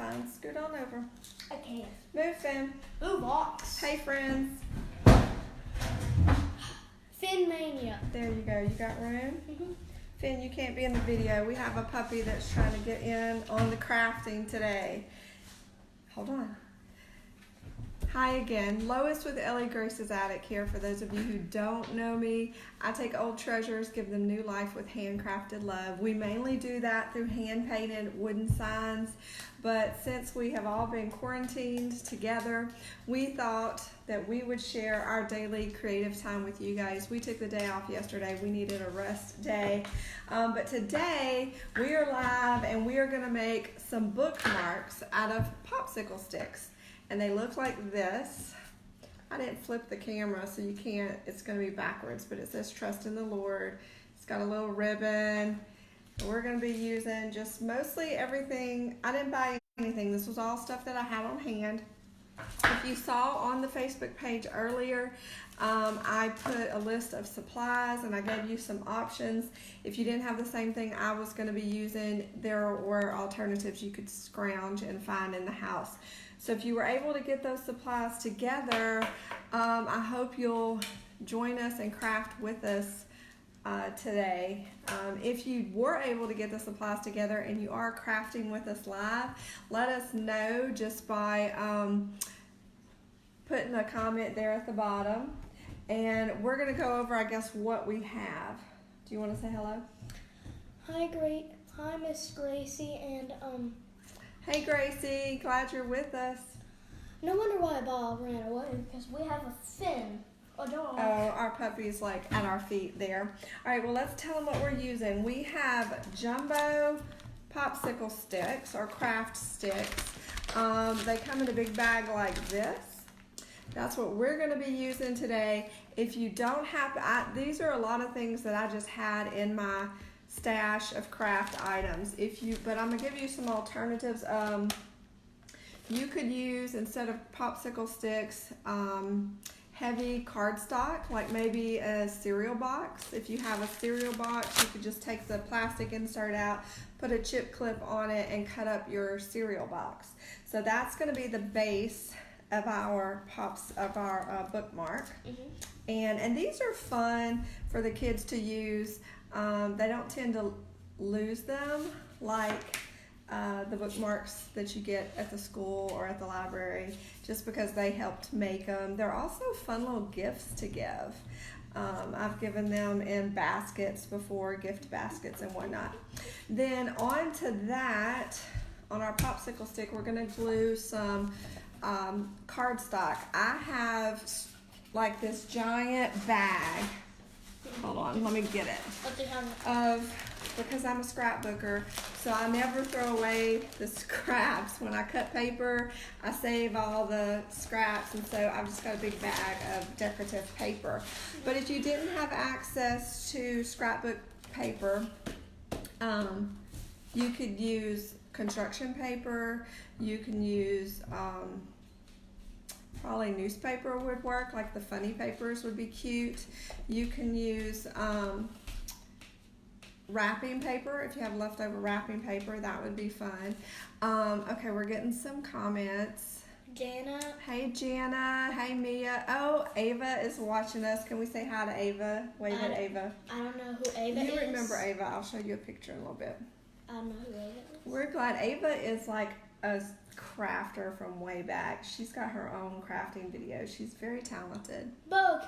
fine. Scoot on over. I can't. Move, Finn. Bookmarks. Hey, friends. Finn Mania. There you go. You got room? Mm-hmm. Finn, you can't be in the video. We have a puppy that's trying to get in on the crafting today. Hold on. Hi again. Lois with Ellie Grace's Attic here. For those of you who don't know me, I take old treasures, give them new life with handcrafted love. We mainly do that through hand-painted wooden signs, but since we have all been quarantined together, we thought that we would share our daily creative time with you guys. We took the day off yesterday. We needed a rest day, but today we are live and we are going to make some bookmarks out of popsicle sticks. And they look like this. I didn't flip the camera, so you can't, it's going to be backwards, but it says trust in the Lord. It's got a little ribbon. We're going to be using just mostly everything. I didn't buy anything. This was all stuff that I had on hand. If you saw on the Facebook page earlier, I put a list of supplies and I gave you some options. If you didn't have the same thing I was going to be using, there were alternatives you could scrounge and find in the house. So if you were able to get those supplies together, I hope you'll join us and craft with us today. If you were able to get the supplies together and you are crafting with us live, let us know just by putting a comment there at the bottom. And we're going to go over, I guess, what we have. Do you want to say hello? Hi, Miss Gracie, and Hey Gracie, glad you're with us. no wonder why Bob ran away, because we have a Finn, a dog. Oh, our puppy's like at our feet there. All right, well, let's tell them what we're using. We have jumbo popsicle sticks or craft sticks. They come in a big bag like this. That's what we're going to be using today. If you don't have, these are a lot of things that I just had in my stash of craft items. But I'm gonna give you some alternatives. You could use, instead of popsicle sticks, heavy cardstock, like maybe a cereal box. If you have a cereal box, you could just take the plastic insert out, put a chip clip on it, and cut up your cereal box. So that's going to be the base of our bookmark. Mm-hmm. And these are fun for the kids to use. They don't tend to lose them like the bookmarks that you get at the school or at the library, just because they helped make them. They're also fun little gifts to give. I've given them in baskets before, gift baskets and whatnot. Then on to that, on our popsicle stick, we're going to glue some cardstock. I have like this giant bag. Hold on, let me get it. Because I'm a scrapbooker, so I never throw away the scraps. When I cut paper, I save all the scraps, and so I've just got a big bag of decorative paper. But if you didn't have access to scrapbook paper, you could use construction paper. You can use probably newspaper would work, like the funny papers would be cute. You can use wrapping paper. If you have leftover wrapping paper, that would be fun. Okay, we're getting some comments. Jana. Hey Jana. Hey Mia. Oh, Ava is watching us. Can we say hi to Ava? Wave at Ava. I don't know who Ava is. You remember Ava. I'll show you a picture in a little bit. I don't know who Ava is. We're glad. Ava is like a crafter from way back. She's got her own crafting videos. She's very talented. Bug.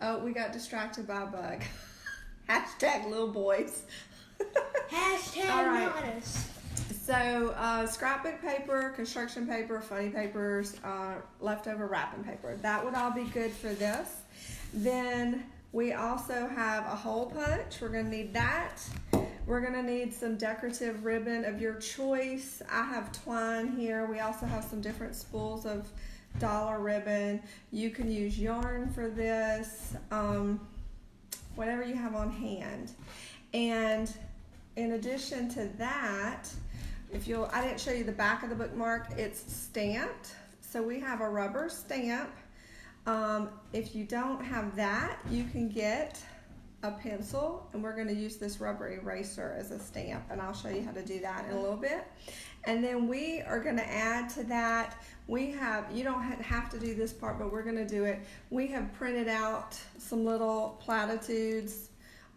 Oh, we got distracted by a bug. Hashtag little boys. Hashtag all right. not us. So scrapbook paper, construction paper, funny papers, leftover wrapping paper. That would all be good for this. Then we also have a hole punch. We're going to need that. We're going to need some decorative ribbon of your choice. I have twine here. We also have some different spools of dollar ribbon. You can use yarn for this, whatever you have on hand. And in addition to that, I didn't show you the back of the bookmark. It's stamped. So we have a rubber stamp. If you don't have that, you can get a pencil, and we're going to use this rubber eraser as a stamp, and I'll show you how to do that in a little bit. And then we are going to add to that, you don't have to do this part, but we're going to do it. We have printed out some little platitudes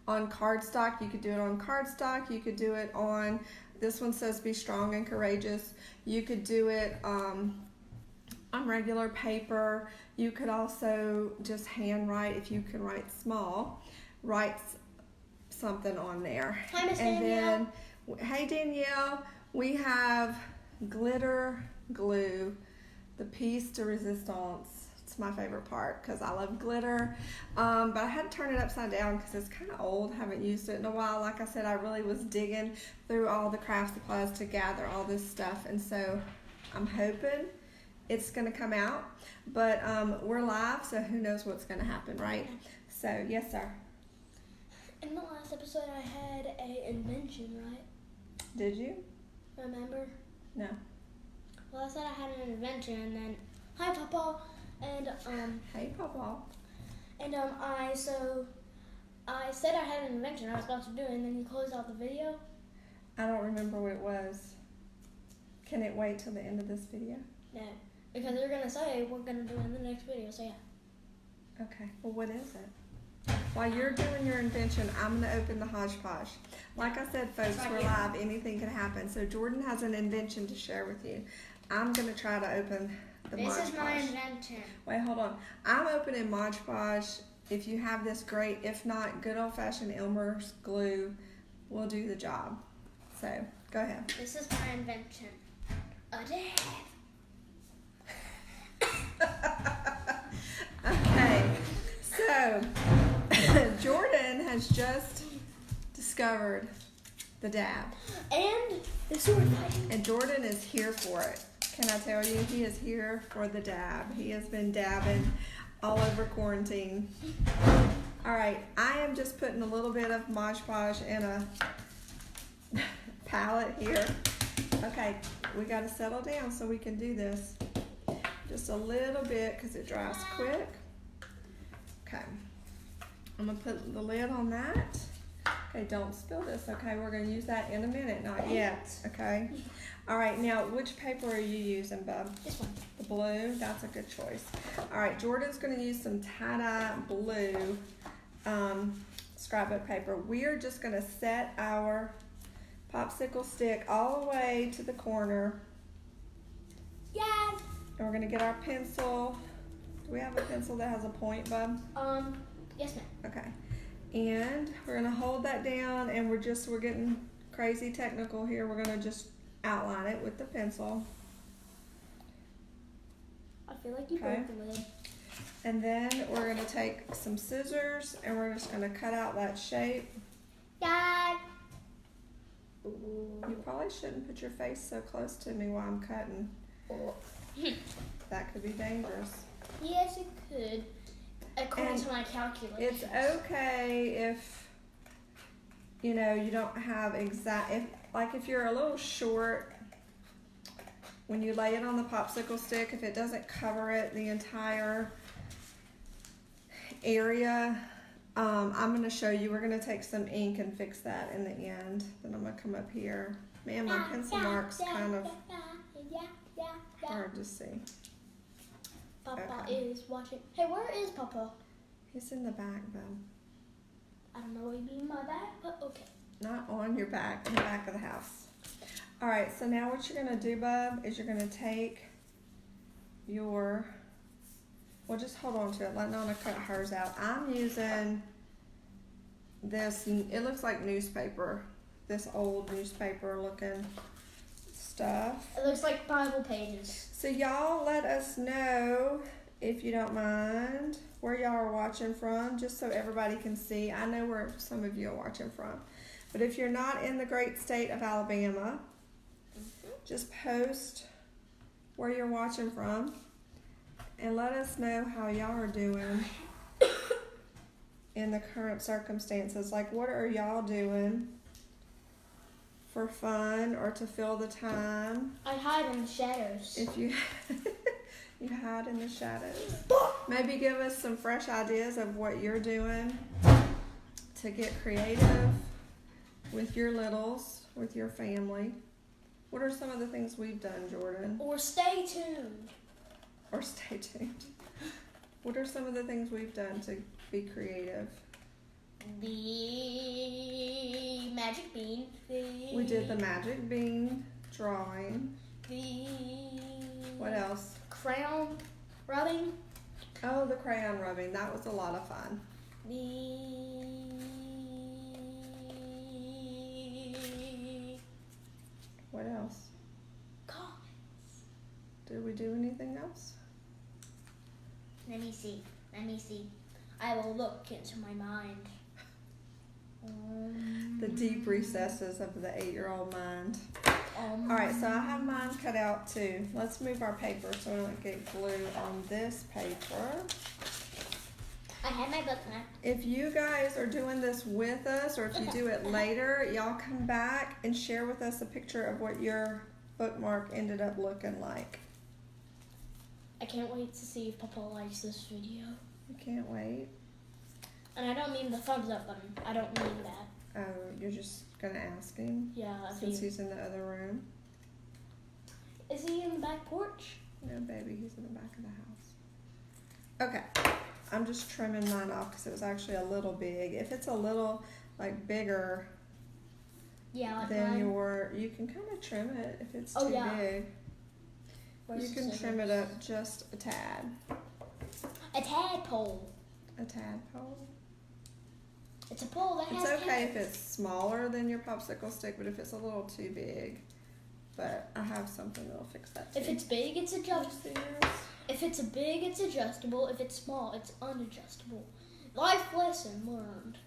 on cardstock. You could do it on cardstock. You could do it on, this one says be strong and courageous. You could do it on regular paper. You could also just handwrite, if you can write small, write something on there. Hi, Miss And Danielle. then, hey Danielle, we have glitter glue, the piece de resistance. It's my favorite part because I love glitter, but I had to turn it upside down because it's kind of old. Haven't used it in a while. Like I said, I really was digging through all the craft supplies to gather all this stuff, and so I'm hoping it's going to come out, but we're live, so who knows what's going to happen, right? So yes, sir. In the last episode, I had a invention, right? Did you? Remember? No. Well, I said I had an invention, and then hi, Papa, and Hey, Papa. and I said I had an invention I was about to do, and then you closed out the video. I don't remember what it was. Can it wait till the end of this video? No, because they're gonna say we're gonna do it in the next video. So yeah. Okay. Well, what is it? While you're doing your invention, I'm going to open the hodgepodge. Like I said, folks, Right we're here. live. Anything can happen. So Jordan has an invention to share with you. I'm going to try to open the Mod This is my Podge. invention. Wait, hold on. I'm opening Mod Podge. If you have this, great. If not, good old-fashioned Elmer's glue will do the job. So, go ahead. This is my invention. A dab. Okay, so Jordan has just discovered the dab, And the sword fighting. and Jordan is here for it. Can I tell you, he is here for the dab. He has been dabbing all over quarantine. All right, I am just putting a little bit of Mod Podge in a palette here. Okay, we got to settle down so we can do this. Just a little bit because it dries quick. Okay, I'm gonna put the lid on that. Okay, don't spill this. Okay, we're gonna use that in a minute, not yet. Okay. All right, now which paper are you using, bub? This one. The blue. That's a good choice. All right, Jordan's gonna use some tie-dye blue scrapbook paper. We are just gonna set our popsicle stick all the way to the corner. Yeah. And we're gonna get our pencil. Do we have a pencil that has a point, bub? Yes, ma'am. Okay. And we're gonna hold that down, and we're getting crazy technical here. We're gonna just outline it with the pencil. I feel like you Okay. broke the lid. And then we're gonna take some scissors, and we're just gonna cut out that shape. Dad. You probably shouldn't put your face so close to me while I'm cutting. That could be dangerous. Yes, it could. According And to my calculations. It's okay if, you know, you don't have if you're a little short, when you lay it on the popsicle stick, if it doesn't cover it the entire area, I'm going to show you. We're going to take some ink and fix that in the end. Then I'm going to come up here. Man, my pencil mark's kind of hard to see. Papa Okay. is watching. Hey, where is Papa? He's in the back, though. I don't know what you mean by that, but okay. Not on your back, in the back of the house. All right, so now what you're going to do, bub, is you're going to take your, well, just hold on to it. Let Nana cut hers out. I'm using this, it looks like newspaper, this old newspaper looking stuff. It looks like Bible pages. So y'all let us know, if you don't mind, where y'all are watching from, just so everybody can see. I know where some of you are watching from. But if you're not in the great state of Alabama, just post where you're watching from and let us know how y'all are doing in the current circumstances. Like, what are y'all doing for fun or to fill the time? I hide in the shadows. If you you hide in the shadows. Maybe give us some fresh ideas of what you're doing to get creative with your littles, with your family. What are some of the things we've done, Jordan? Or stay tuned. Or stay tuned. What are some of the things we've done to be creative? The magic bean. We did the magic bean drawing. What else? Crayon rubbing. Oh, the crayon rubbing. That was a lot of fun. What else? Comments. Did we do anything else? Let me see. I will look into my mind. The deep recesses of the 8-year-old mind. Alright, so I have mine cut out too. Let's move our paper so we don't get glue on this paper. I have my bookmark. If you guys are doing this with us, or if you do it later, y'all come back and share with us a picture of what your bookmark ended up looking like. I can't wait to see if Papa likes this video. You can't wait. And I don't mean the thumbs up button. I don't mean that. Oh, you're just gonna ask him? Yeah. Since he's in the other room? Is he in the back porch? No, baby, he's in the back of the house. Okay, I'm just trimming mine off because it was actually a little big. If it's a little like bigger, Yeah, then you can kind of trim it if it's too big. Where's You the can trim it scissors? up just a tad. A tadpole. A tadpole. It's a pole that has It's okay if tags. it's smaller than your popsicle stick, but if it's a little too big, but I have something that'll fix that too. If it's big, it's adjustable. If it's big, it's adjustable. If it's small, it's unadjustable. Life lesson learned.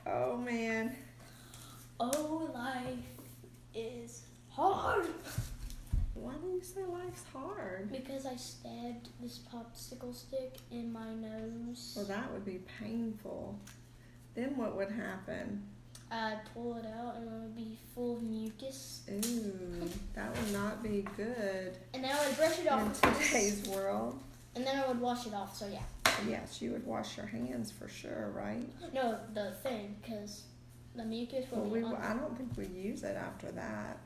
Oh man. Oh, life is hard. Why do you say life's hard? Because I stabbed this popsicle stick in my nose. Well, that would be painful. Then what would happen? I'd pull it out and it would be full of mucus. Ooh, that would not be good And then I would brush it in off. today's world. And then I would wash it off, so yeah. Yes, you would wash your hands for sure, right? No, the thing, because the mucus Well, would be on. I don't think we use it after that.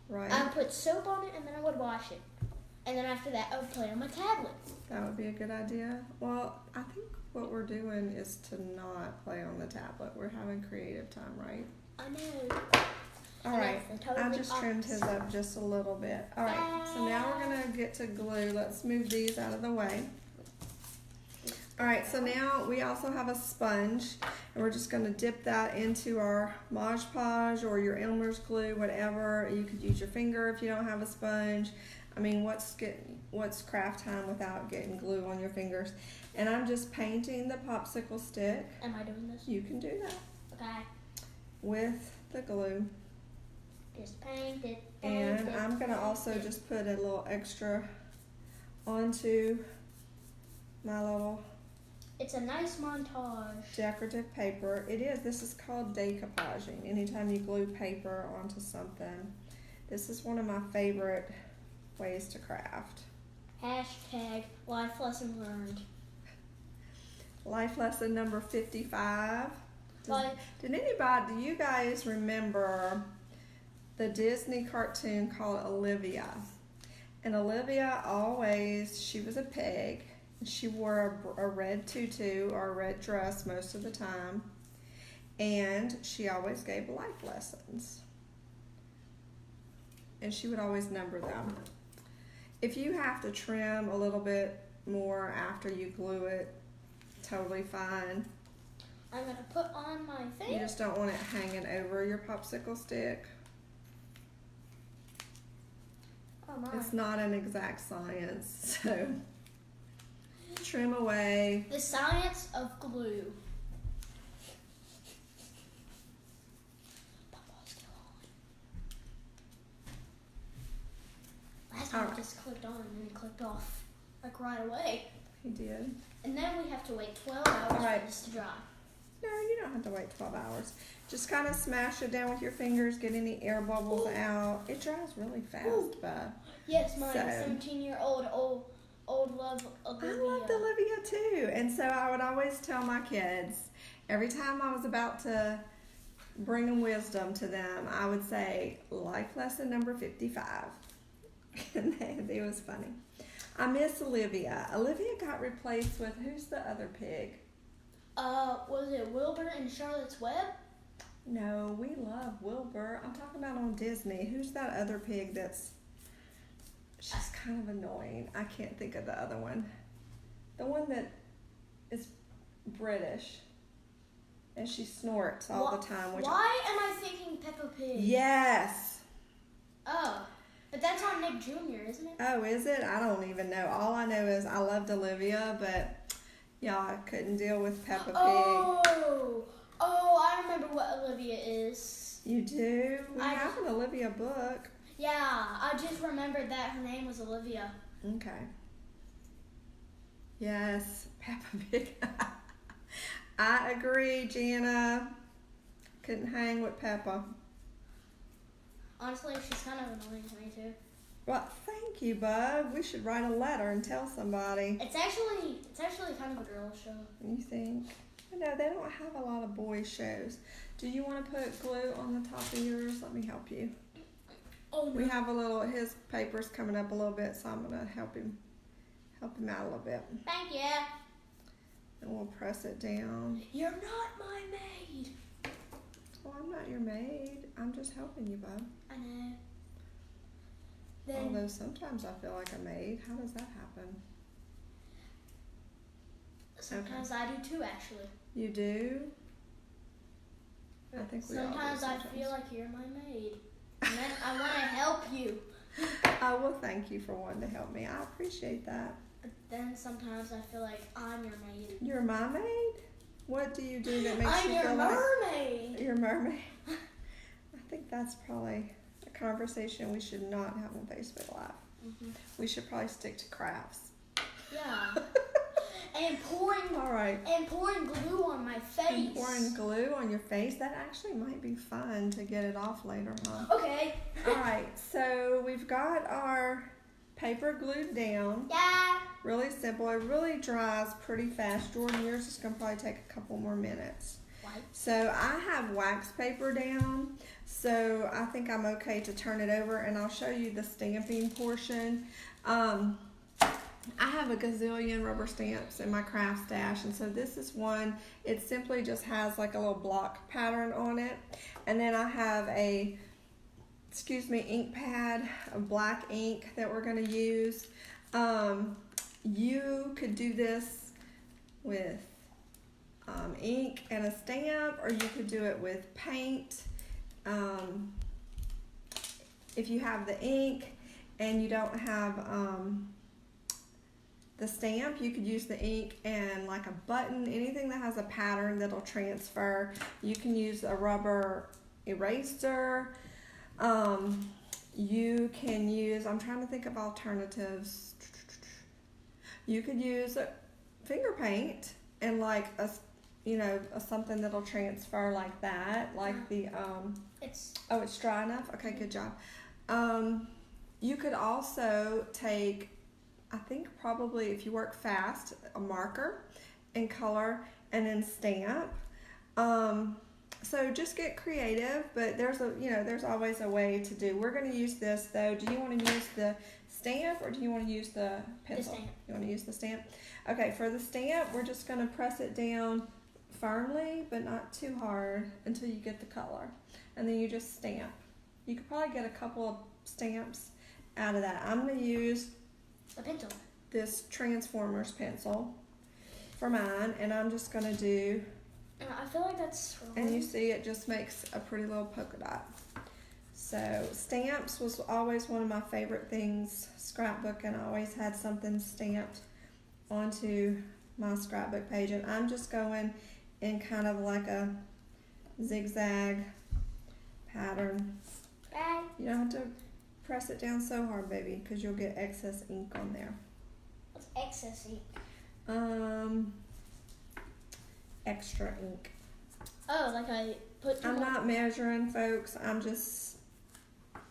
Right? I would put soap on it and then I would wash it. And then after that, I would play on my tablet. That would be a good idea. Well, I think what we're doing is to not play on the tablet. We're having creative time, right? I know. All right. I just trimmed his up just a little bit. All right. So now we're going to get to glue. Let's move these out of the way. All right. So now we also have a sponge. And we're just going to dip that into our Mod Podge or your Elmer's glue, whatever. You could use your finger if you don't have a sponge. I mean, what's craft time without getting glue on your fingers? And I'm just painting the popsicle stick. Am I doing this? You can do that Okay. with the glue. Just paint it. And I'm going to also just put a little extra onto my little It's a nice montage. decorative paper. It is. This is called decoupaging. Anytime you glue paper onto something. This is one of my favorite ways to craft. Hashtag life lesson learned. Life lesson number 55. Life. Do you guys remember the Disney cartoon called Olivia? And Olivia she was a pig. She wore a red tutu or a red dress most of the time. And she always gave life lessons. And she would always number them. If you have to trim a little bit more after you glue it, totally fine. I'm going to put on my thing. You just don't want it hanging over your popsicle stick. Oh my. It's not an exact science, so trim away. The science of glue. Papa's still on. Last time it just clicked on and then it clicked off, like right away. He did. And then we have to wait 12 hours All right. for this to dry. No, you don't have to wait 12 hours. Just kind of smash it down with your fingers, get any air bubbles out. It dries really fast, but Yes, my So- 17-year-old old love Olivia. I loved Olivia too. And so I would always tell my kids, every time I was about to bringing wisdom to them, I would say life lesson number 55. And it was funny. I miss Olivia. Olivia got replaced with, who's the other pig? Was it Wilbur and Charlotte's Web? No, we love Wilbur. I'm talking about on Disney. Who's that other pig that's, she's kind of annoying. I can't think of the other one. The one that is British. And she snorts all the time. Why am I thinking Peppa Pig? Yes. Oh, but that's on Nick Jr., isn't it? Oh, is it? I don't even know. All I know is I loved Olivia, but y'all, I couldn't deal with Peppa Pig. Oh, I remember what Olivia is. You do? We have an Olivia book. Yeah, I just remembered that her name was Olivia. Okay. Yes, Peppa Pig. I agree, Jana. Couldn't hang with Peppa. Honestly, she's kind of annoying to me too. Well, thank you, bud. We should write a letter and tell somebody. It's actually kind of a girl show. You think? No, they don't have a lot of boy shows. Do you want to put glue on the top of yours? Let me help you. Oh, no. We have a little, his paper's coming up a little bit, so I'm gonna help him out a little bit. Thank you. And we'll press it down. You're not my maid. Well, I'm not your maid. I'm just helping you, bud. I know. Then, Although sometimes I feel like a maid. How does that happen? sometimes I do too, actually. You do? I think we all do Sometimes I feel like you're my maid. And then I want to help you. Oh, well, thank you for wanting to help me. I appreciate that. But then sometimes I feel like I'm your maid. You're my maid? What do you do that makes I'm you your feel mermaid. like you're a mermaid? I think that's probably a conversation we should not have on Facebook Live. Mm-hmm. We should probably stick to crafts. Yeah. And pouring glue on my face. And pouring glue on your face? That actually might be fun to get it off later, huh? Okay. All right, so we've got our paper glued down. Yeah. Really simple. It really dries pretty fast. Jordan, yours is going to probably take a couple more minutes. White. So I have wax paper down, so I think I'm okay to turn it over, and I'll show you the stamping portion. I have a gazillion rubber stamps in my craft stash, and so this is one. It simply just has like a little block pattern on it, and then I have a ink pad of black ink that we're going to use. You could do this with ink and a stamp, or you could do it with paint. If you have the ink and you don't have the stamp, you could use the ink and like a button, anything that has a pattern that'll transfer. You can use a rubber eraser. You can use, I'm trying to think of alternatives. You could use finger paint and like something that'll transfer like that, like the It's dry enough. Okay, good job. You could also take, I think probably if you work fast, a marker and color and then stamp. So just get creative, but there's always a way to do. We're going to use this though. Do you want to use the stamp or do you want to use the pencil? The stamp. You want to use the stamp? Okay, for the stamp, we're just going to press it down firmly, but not too hard until you get the color. And then you just stamp. You could probably get a couple of stamps out of that. I'm going to use a pencil. This Transformers pencil for mine, and I'm just going to do, I feel like that's wrong. and you see it just makes a pretty little polka dot. So stamps was always one of my favorite things, scrapbooking. I always had something stamped onto my scrapbook page, and I'm just going in kind of like a zigzag pattern. Bye. You don't have to press it down so hard, baby, because you'll get excess ink on there. What's excess ink? Extra ink. Oh, like I put. I'm not measuring, folks.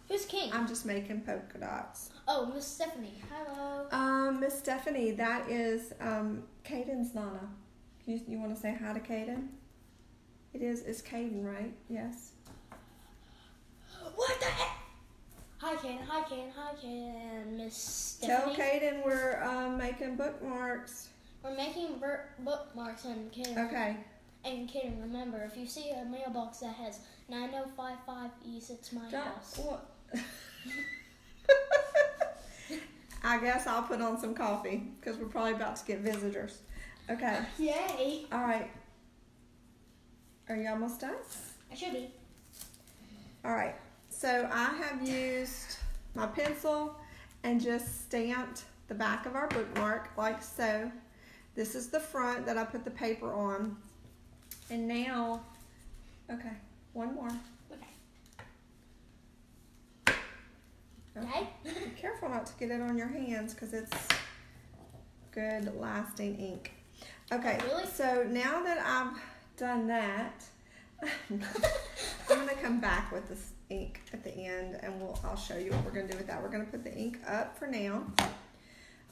Who's king? I'm just making polka dots. Oh, Miss Stephanie. Hello. Miss Stephanie, that is Caden's Nana. You want to say hi to Caden? It is. It's Caden, right? Yes. What the heck? Hi, Caden. Hi, Caden. Hi, Caden. Miss Tell Stephanie. Caden we're making bookmarks. We're making bookmarks, and Caden. Okay. And Caden, remember, if you see a mailbox that has 9055 East, it's my house. What? I guess I'll put on some coffee because we're probably about to get visitors. Okay. Yay! All right. Are you almost done? I should be. All right. So I have used my pencil and just stamped the back of our bookmark like so. This is the front that I put the paper on. And now, okay, one more. Okay. Be careful not to get it on your hands because it's good lasting ink. Okay, Really? so now that I've done that, I'm gonna come back with this ink at the end and I'll show you what we're gonna do with that. We're gonna put the ink up for now.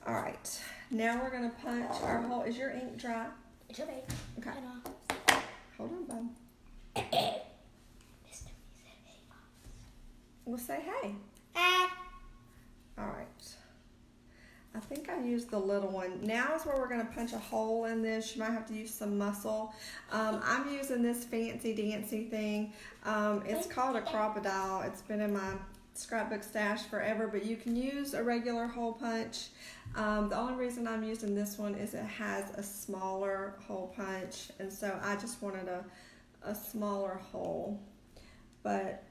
All right, now we're gonna punch our hole. Is your ink dry? It should be. Okay, Hang on. hold on, bud. We'll say hey. All right. I think I used the little one. Now is where we're going to punch a hole in this. You might have to use some muscle. I'm using this fancy dancy thing. It's called a crocodile. It's been in my scrapbook stash forever, but you can use a regular hole punch. The only reason I'm using this one is it has a smaller hole punch, and so I just wanted a smaller hole. But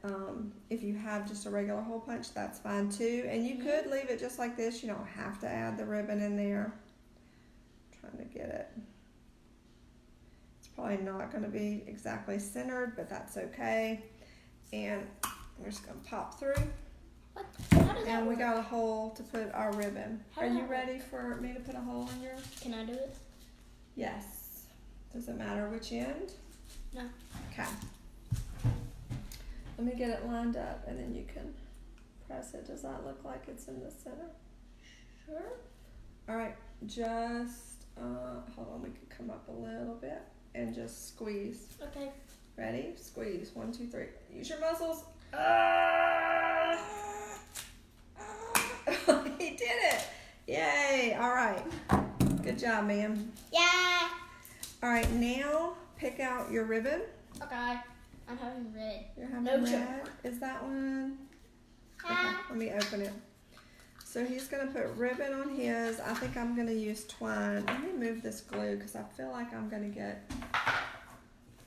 if you have just a regular hole punch, that's fine too. And you could leave it just like this. You don't have to add the ribbon in there. I'm trying to get it. It's probably not going to be exactly centered, but that's okay. And we're just going to pop through. What? How does that And we work? got a hole to put our ribbon. How Are does you that ready for me to put a hole in yours? Can I do it? Yes. Does it matter which end? No. Okay. Let me get it lined up and then you can press it. Does that look like it's in the center? Sure. All right, just, hold on, we can come up a little bit and just squeeze. Okay. Ready? Squeeze. 1, 2, 3. Use your muscles. He did it. Yay. All right. Good job, ma'am. Yeah. All right, now pick out your ribbon. Okay. I'm having red. You're having No red. joke. Is that one? Okay, let me open it. So he's going to put ribbon on his. I think I'm going to use twine. Let me move this glue because I feel like I'm going to get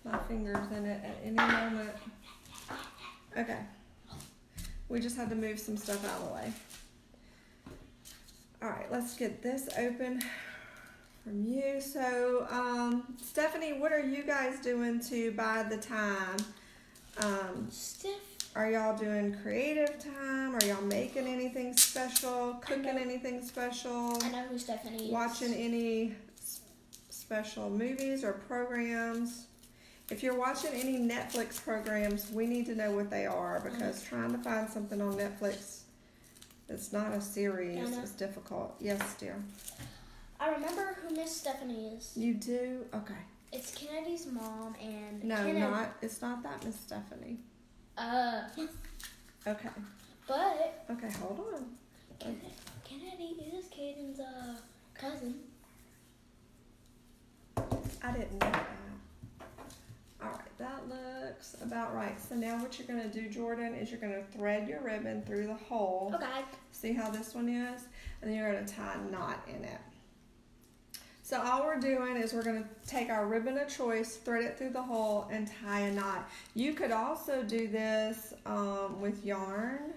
my fingers in it at any moment. Okay. We just had to move some stuff out of the way. All right, let's get this open from you. So, Stephanie, what are you guys doing to buy the time? Are y'all doing creative time? Are y'all making anything special? Cooking anything special? I know who Stephanie is. Watching any special movies or programs? If you're watching any Netflix programs, we need to know what they are because trying to find something on Netflix that's not a series is difficult. Yes, dear. I remember who Miss Stephanie is. You do? Okay. It's Kennedy's mom and No, Kennedy. it's not that Miss Stephanie. Okay. But Okay, hold on. Kennedy is Caden's cousin. I didn't know that. Alright, that looks about right. So now what you're going to do, Jordan, is you're going to thread your ribbon through the hole. Okay. See how this one is? And then you're going to tie a knot in it. So all we're doing is we're going to take our ribbon of choice, thread it through the hole, and tie a knot. You could also do this with yarn.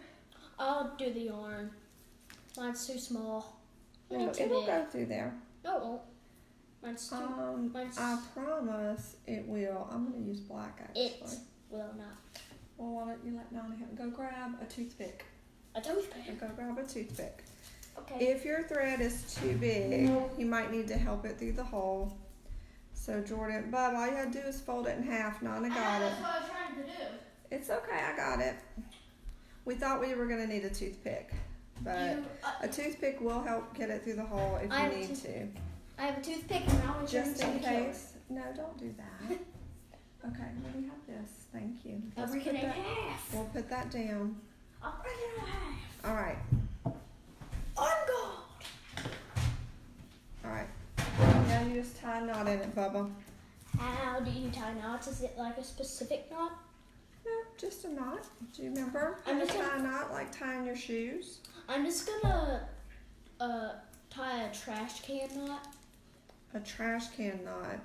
I'll do the yarn. Mine's too small. No, Too it'll big. go through there. No, it won't. Mine's too. I promise it will. I'm going to use black actually. It will not. Well, why don't you let Nana go grab a toothpick? A toothpick. Go grab a toothpick. Okay. If your thread is too big, you might need to help it through the hole. So Jordan, Bub, all you gotta do is fold it in half. Nana got it. That's what I was trying to do. It's okay, I got it. We thought we were gonna need a toothpick, but a toothpick will help get it through the hole if you need to. I have a toothpick and I want Just in case. No, don't do that. Okay, let me have this. Thank you. I'll break it in half. We'll put that down. I'll break it in half. All right. On God. All right. Now you just tie a knot in it, Bubba. How do you tie knots? Is it like a specific knot? No, just a knot. Do you remember how I'm to just tie a knot like tying your shoes? I'm just gonna tie a trash can knot. A trash can knot.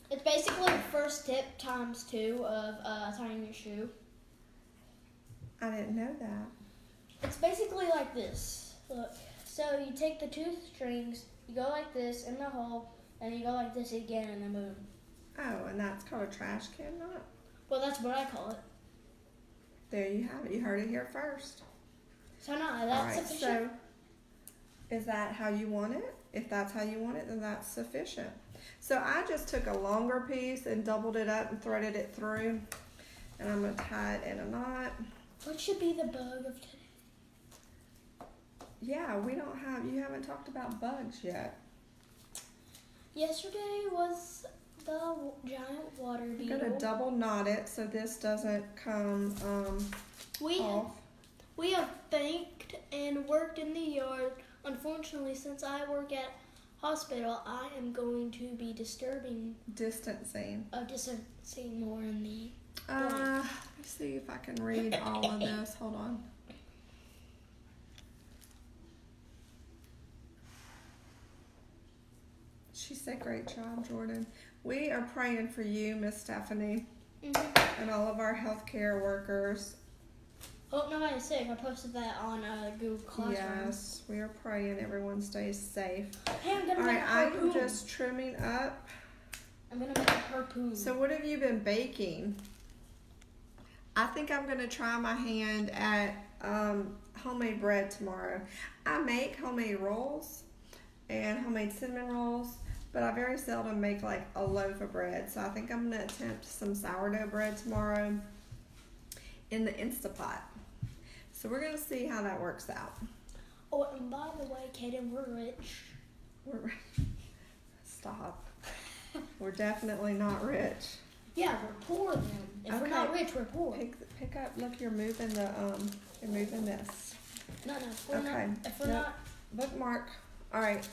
It's basically the first tip times 2 of tying your shoe. I didn't know that. It's basically like this. Look. So you take the 2 strings, you go like this in the hole, and you go like this again in the moon. Oh, and that's called a trash can knot? Well, that's what I call it. There you have it. You heard it here first. So no, All that's right, sufficient. so is that how you want it? If that's how you want it, then that's sufficient. So I just took a longer piece and doubled it up and threaded it through. And I'm going to tie it in a knot. What should be the bug of today? Yeah, you haven't talked about bugs yet. Yesterday was the giant water I'm beetle. going to double knot it so this doesn't come off. We have banked and worked in the yard. Unfortunately, since I work at hospital, I am going to be distancing more in the Let me see if I can read all of this. Hold on. She said, great job, Jordan. We are praying for you, Miss Stephanie, and all of our healthcare workers. Hope nobody's sick. I posted that on Google Classroom. Yes, we are praying everyone stays safe. Hey, I'm gonna All make right, a I harpoon. am just trimming up. I'm gonna make a harpoon. So what have you been baking? I think I'm going to try my hand at homemade bread tomorrow. I make homemade rolls and homemade cinnamon rolls, but I very seldom make like a loaf of bread. So I think I'm going to attempt some sourdough bread tomorrow in the Instapot. So we're going to see how that works out. Oh, and by the way, Kaden, we're rich. We're rich. Stop. We're definitely not rich. Yeah, we're poor then. If we're not rich, we're poor. Pick up. Look, you're moving the you're moving this. No, if we're Okay. not, if we're not, Bookmark. All right.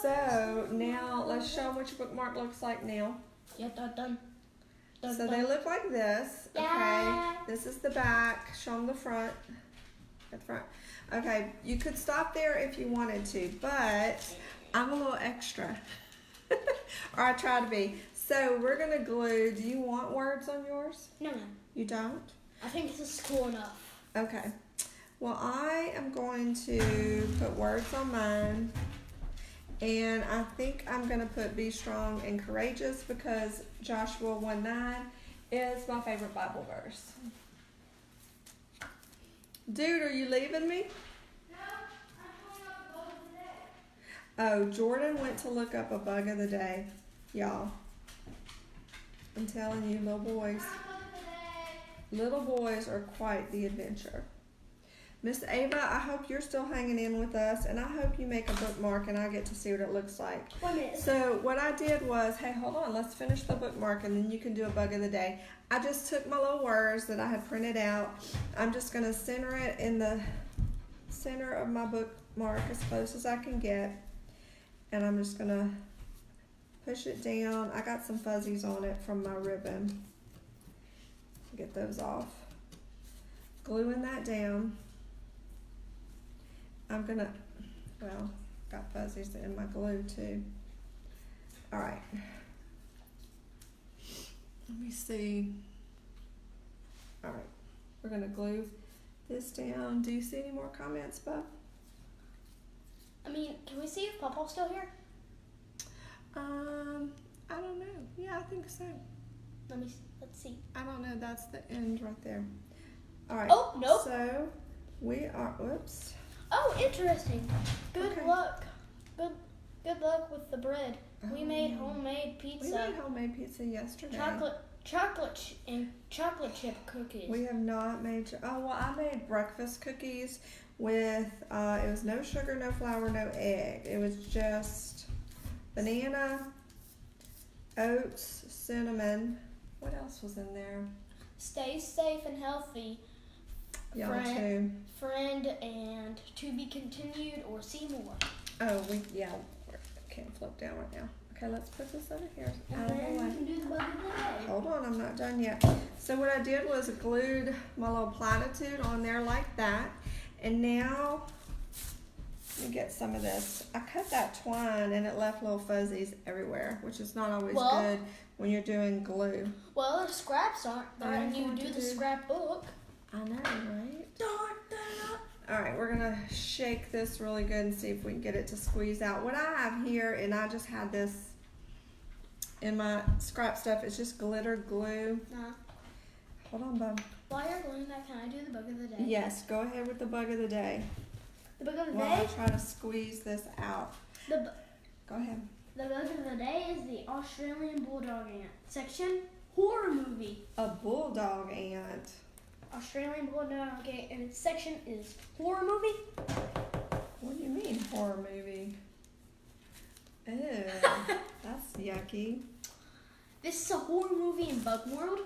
So now let's show them what your bookmark looks like now. Yeah, done. So they look like this. Yeah. Okay. This is the back. Show them the front. At the front. Okay. You could stop there if you wanted to, but I'm a little extra. Or I try to be. So we're gonna glue. Do you want words on yours? No. You don't? I think this is cool enough. Okay. Well, I am going to put words on mine. And I think I'm going to put be strong and courageous because Joshua 1:9 is my favorite Bible verse. Dude, are you leaving me? No, I'm pulling up the bug of the day. Oh, Jordan went to look up a bug of the day. Y'all. I'm telling you, little boys are quite the adventure. Miss Ava, I hope you're still hanging in with us, and I hope you make a bookmark and I get to see what it looks like. 1 minute. So what I did was, hey, hold on, let's finish the bookmark and then you can do a bug of the day. I just took my little words that I had printed out. I'm just going to center it in the center of my bookmark as close as I can get. And I'm just going to push it down. I got some fuzzies on it from my ribbon. Get those off. Gluing that down. I'm gonna, well, got fuzzies in my glue too. All right. Let me see. All right, we're gonna glue this down. Do you see any more comments, Bub? I mean, can we see if Papa's still here? I don't know. Yeah, I think so. Let's see. I don't know. That's the end right there. All right. Oh, nope. So we are. Whoops. Oh, interesting. Good Okay. luck. Good luck with the bread. We made homemade pizza. We made homemade pizza yesterday. Chocolate chip cookies. We have not made. Oh well, I made breakfast cookies with. It was no sugar, no flour, no egg. It was just banana, oats, cinnamon. What else was in there? Stay safe and healthy. Y'all too. Friend and to be continued or see more. Oh, can't flip down right now. Okay, let's put this over here. Out of the And then way. we can do the bug of the day. Hold on, I'm not done yet. So what I did was glued my little platitude on there like that. And now, let me get some of this. I cut that twine and it left little fuzzies everywhere, which is not always good when you're doing glue. Well, the scraps aren't there, and you do the scrapbook. I know, right? Dark that up. All right, we're gonna shake this really good and see if we can get it to squeeze out. What I have here, and I just had this in my scrap stuff, it's just glitter glue. Hold on, bub. While you're gluing that, can I do the bug of the day? Yes, go ahead with the bug of the day. The bug of the While day? I try to squeeze this out. Go ahead. The bug of the day is the Australian bulldog ant. Section, horror movie. A bulldog ant. Australian bulldog ant, and its section is horror movie. What do you mean, horror movie? Ew, that's yucky. This is a horror movie in Bug World.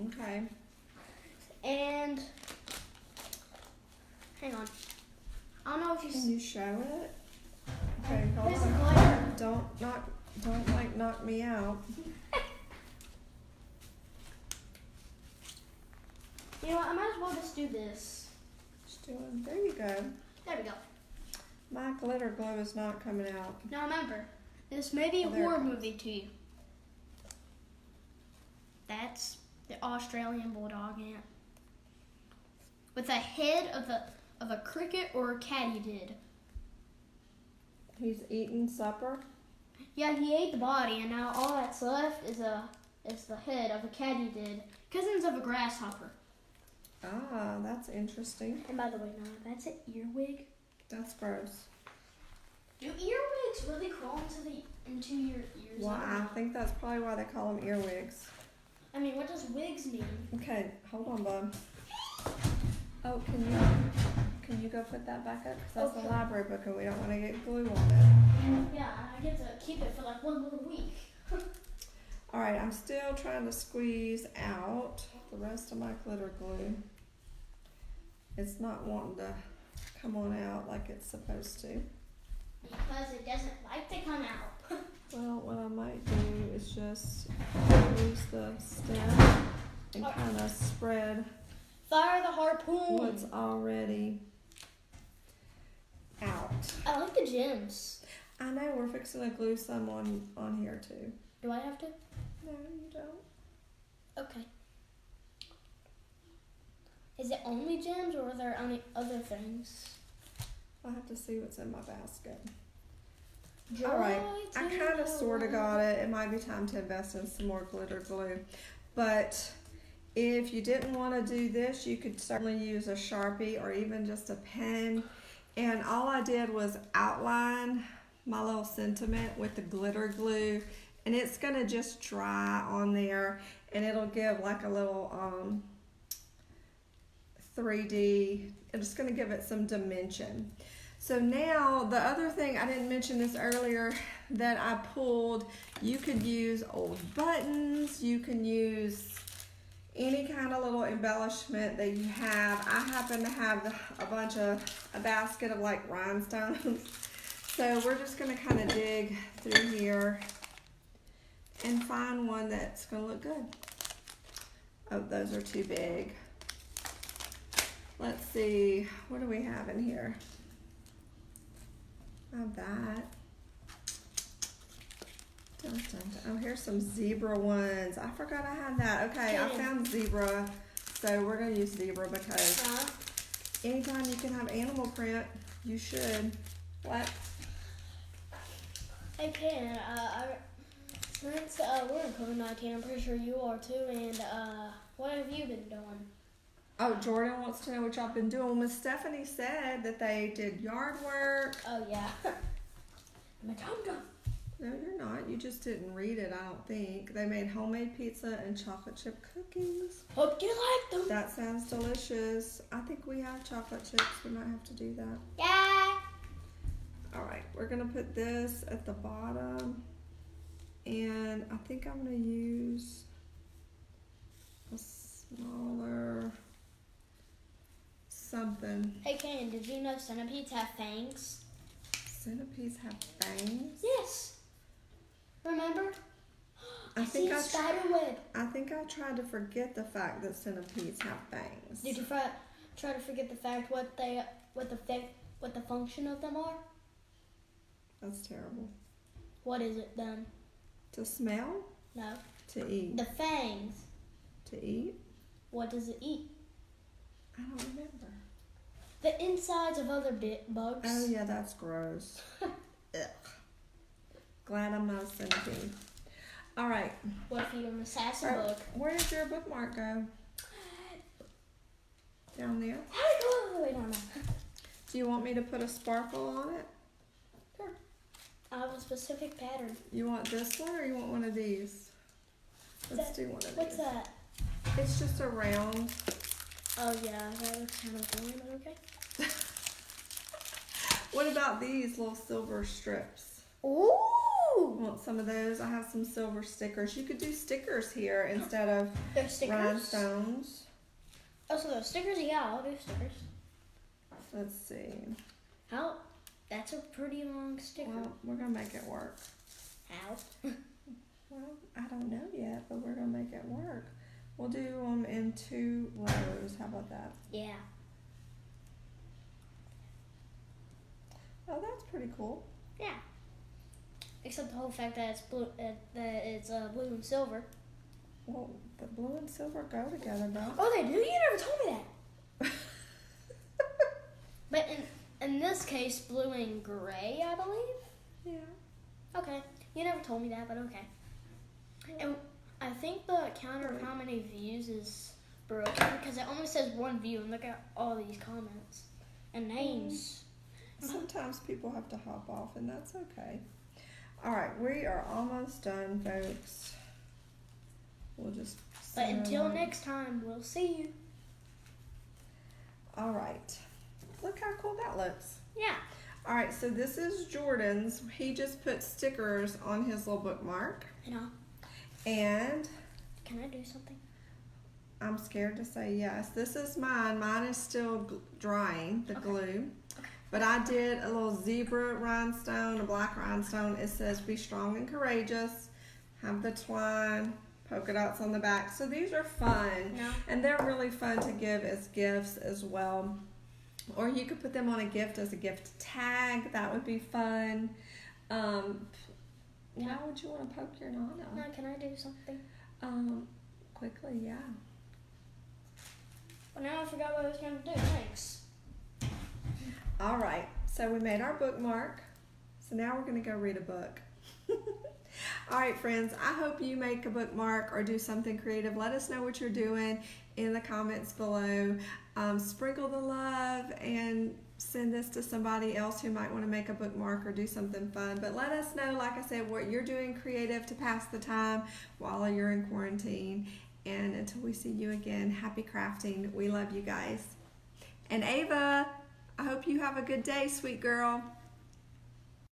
Okay. And hang on, I don't know if you Can you show it? Okay, hold There's a on. glider. Don't knock me out. You know what? I might as well just do this. Just doing. There you go. There we go. My glitter glue is not coming out. Now remember, this may be a Oh, there it horror comes. movie to you. That's the Australian bulldog ant with a head of a cricket or a katydid. He's eating supper. Yeah, he ate the body, and now all that's left is the head of a katydid, cousins of a grasshopper. Ah, that's interesting. And by the way, no, that's an earwig. That's gross. Do earwigs really crawl into your ears? Well, I think that's probably why they call them earwigs. I mean, what does wigs mean? Okay, hold on, bub. Oh, can you go put that back up? Because that's Okay. the library book and we don't want to get glue on it. Yeah, I get to keep it for like one more week. All right, I'm still trying to squeeze out the rest of my glitter glue. It's not wanting to come on out like it's supposed to. Because it doesn't like to come out. Well, what I might do is just use the stem and kind of spread Fire the harpoon. what's already out. I like the gems. I know, we're fixing to glue some on here too. Do I have to? No, you don't. Okay. Is it only gems or are there any other things? I'll have to see what's in my basket. All right, I kind of sort of got it. It might be time to invest in some more glitter glue. But if you didn't want to do this, you could certainly use a Sharpie or even just a pen. And all I did was outline my little sentiment with the glitter glue. And it's going to just dry on there. And it'll give like a little 3D. It's going to give it some dimension. So now, the other thing, I didn't mention this earlier, that I pulled, you could use old buttons, you can use any kind of little embellishment that you have. I happen to have a basket of like rhinestones. So we're just gonna kind of dig through here and find one that's gonna look good. Oh, those are too big. Let's see, what do we have in here? Have that. Dun, dun, dun. Oh, here's some zebra ones. I forgot I had that. Okay, I found zebra. So we're going to use zebra because anytime you can have animal print, you should. What? I can. Since we're in COVID-19, I'm pretty sure you are too. And what have you been doing? Oh, Jordan wants to know what y'all been doing. Miss Stephanie said that they did yard work. Oh, yeah. I'm a dum-dum. No, you're not. You just didn't read it, I don't think. They made homemade pizza and chocolate chip cookies. Hope you like them. That sounds delicious. I think we have chocolate chips. We might have to do that. Yeah. All right, we're going to put this at the bottom. And I think I'm going to use a smaller something. Hey, Ken, did you know centipedes have fangs? Centipedes have fangs? Yes. Remember? I see a spider web. I think I tried to forget the fact that centipedes have fangs. Did you try to forget the fact what the function of them are? That's terrible. What is it then? To smell? No. To eat. The fangs. To eat? What does it eat? I don't remember. The insides of other bugs. Oh yeah, that's gross. Ugh. Glad I'm not a centipede. All right. What if you're an assassin bug? Where did your bookmark go? Down there? Wait, no. Do you want me to put a sparkle on it? Sure. I have a specific pattern. You want this one or you want one of these? Let's do one of these. What's that? It's just a round. Oh yeah, that looks kind of boring, but okay. What about these little silver strips? Ooh! Want some of those? I have some silver stickers. You could do stickers here instead of They're stickers? rhinestones. Oh, so those stickers? Yeah, I'll do stickers. Let's see. How? That's a pretty long sticker. Well, we're going to make it work. How? Well, I don't know yet, but we're going to make it work. We'll do them in 2 rows. How about that? Yeah. Oh, that's pretty cool. Yeah. Except the whole fact that it's blue, blue and silver. Well, the blue and silver go together, though. Oh, they do? You never told me that. But in this case, blue and gray, I believe. Yeah. Okay. You never told me that, but okay. And I think the counter of how many views is broken because it only says 1 view, and look at all these comments and names. Sometimes people have to hop off, and that's okay. All right, we are almost done, folks. We'll just. But until next time, we'll see you. All right. Look how cool that looks. Yeah. All right, so this is Jordan's. He just put stickers on his little bookmark. You know. And Can I do something? I'm scared to say yes. This is mine. Mine is still drying, the glue. Okay. But I did a little zebra rhinestone, a black rhinestone. It says, be strong and courageous. Have the twine, polka dots on the back. So these are fun. No. And they're really fun to give as gifts as well. Or you could put them on a gift as a gift tag. That would be fun. Why would you want to poke your nana? No, can I do something? Quickly, yeah. Well, now I forgot what I was going to do. Thanks. All right, so we made our bookmark. So now we're going to go read a book. All right, friends, I hope you make a bookmark or do something creative. Let us know what you're doing in the comments below. Sprinkle the love and send this to somebody else who might want to make a bookmark or do something fun. But let us know, like I said, what you're doing creative to pass the time while you're in quarantine. And until we see you again, happy crafting. We love you guys. And Ava, I hope you have a good day, sweet girl.